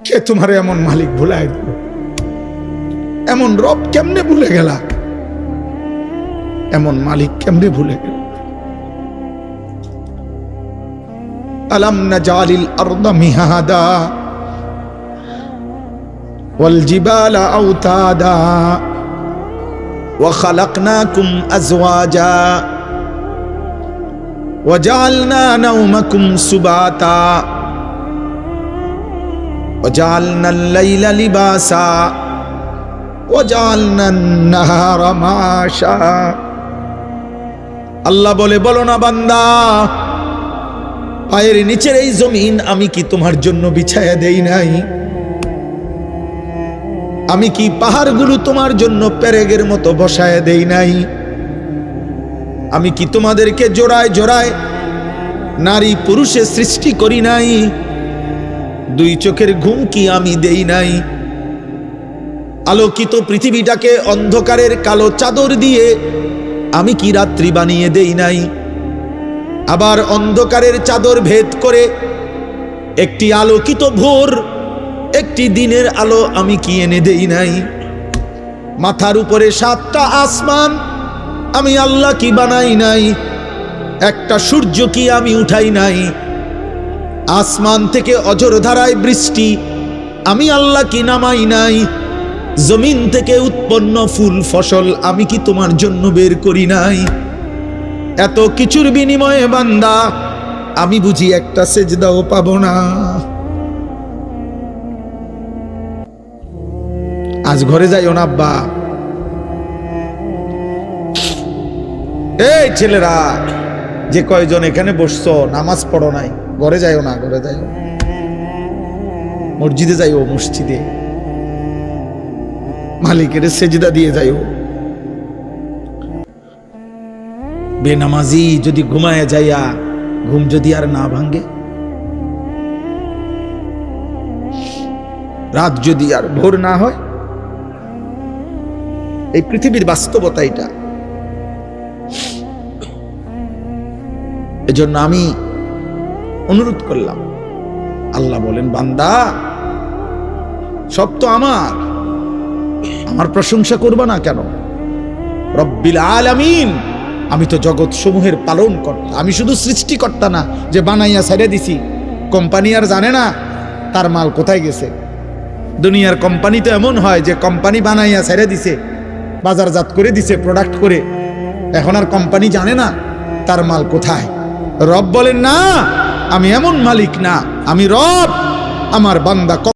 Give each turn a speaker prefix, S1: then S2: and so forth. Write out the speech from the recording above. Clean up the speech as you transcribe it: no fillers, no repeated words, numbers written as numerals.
S1: কে তোমার এমন মালিক ভুলাই দিল? এমন রব কেমনে ভুলে গেলা? এমন মালিক কেমনে ভুলে গেল? আলাম নাজালিল আরদা মিহাদা ওয়াল জিবালা আওতাদা ওয়া খালাকনাকুম আজওয়াজা ওয়া জাআলনা নাওমাকুম সুবাতা ওয়া জাআলনাল লাইলা লিবাসা ওয়া জাআলনান নাহারা মাশা। আল্লাহ বলে, বলো না বান্দা, পায়ের নিচের এই জমিন আমি কি তোমার জন্য বিছায়া দেই নাই? আমি কি পাহাড়গুলো তোমার জন্য পেরেগের মতো বসায়া দেই নাই? আমি কি তোমাদেরকে জোড়ায় জোড়ায় নারী পুরুষে সৃষ্টি করি নাই? দুই চোখের ঘুম কি আমি দেই নাই? আলোকিত পৃথিবীটাকে অন্ধকারের কালো চাদর দিয়ে আমি কি রাত্রি বানিয়ে দেই নাই? আবার অন্ধকারের চাদর ভেদ করে একটি আলোকিত ভোর, একটি দিনের আলো আমি কি এনে দেই নাই? মাথার উপরে 7টা আসমান আমি আল্লাহ কি বানাই নাই? একটা সূর্য কি আমি উঠাই নাই? আসমান থেকে অঝোর ধারায় বৃষ্টি আমি আল্লাহ কি নামাই নাই? জমিন থেকে উৎপন্ন ফুল ফসল আমি কি তোমার জন্য বের করি নাই? এত কিছুর বিনিময়ে বান্দা আমি বুঝি একটা সেজদাও পাবো না? আজ ঘরে যাইও না আব্বা। এই ছেলেরা যে কয়জন এখানে বসছো, নামাজ পড়ো নাই, ঘরে যাইও না, ঘরে যাইও। মসজিদে যাইও, মসজিদে মালিকের সেজদা দিয়ে যাইও। বেনামাজি যদি ঘুমায় যাইয়া ঘুম যদি আর না ভাঙ্গে, রাত যদি আর ভোর না হয়, এই পৃথিবীর বাস্তবতা এটা। এজন্য আমি অনুরোধ করলাম। আল্লাহ বলেন, বান্দা সব তো আমার প্রশংসা করবা না কেন? রব্বিল আলামিন, আমি তো জগৎ সমূহের পালন কর্তা। আমি শুধু সৃষ্টিকর্তা না যে বানাইয়া ছেড়ে দিছি। কোম্পানি আর জানে না তার মাল কোথায় গেছে। দুনিয়ার কোম্পানি তো এমন হয় যে কোম্পানি বানাইয়া ছেড়ে দিছে, বাজারজাত করে দিছে, প্রোডাক্ট করে, এখন আর কোম্পানি জানে না তার মাল কোথায়। রব বলেন, না, আমি এমন মালিক না, আমি রব। আমার বান্দা